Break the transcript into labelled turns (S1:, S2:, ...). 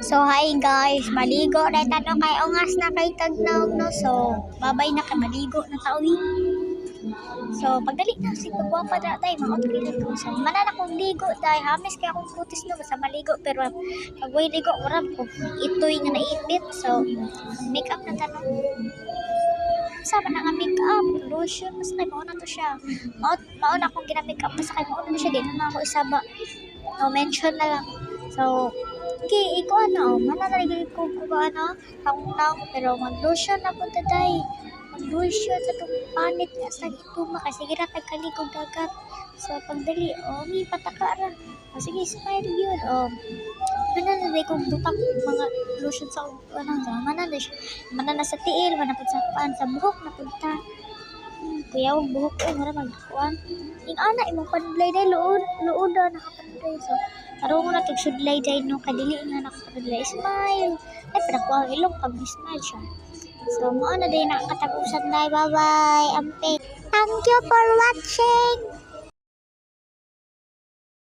S1: So hi guys, maligo na tayo kay ongas na kay tagnaw no. So babay na kay maligo na tawi. So pagdali na si pagwapa na tayo mga outfit ko. So manan akong ligo dahil hamis kay akong putis no basta maligo pero pag way ligo oram ko itoy nga naipit. So make up na tayo. Sama na nga make up, lotion, mas kay mauna to siya. Mauna akong gina-make up, mas kay mauna na siya din na ako isaba. No mention na lang. So okay, ikaw ano, mananalilig ko ano, taong pero mag-lotion na po taday. Mag-lotion sa itong panit nga sa ituma kasi gira tagkaligog dagat. So pagdali, may patakara. Sige, smile yun. Mananalay kong butang mga lotion sa mananay siya. Manana sa tiil, manapad sa paan, sa buhok na punta. Kuya, ang buhok ko, maramag kuwan. Yung ana, imong panulay dahil luod na nakapanulay. So, araw mo na sudlay dahil nung kadili nga nakapanulay. Smile! Ay, pinakuha ang ilong pag smile siya. So, mo na dahil nakakatapusan dahil. Bye-bye! Ampe! Thank you for watching!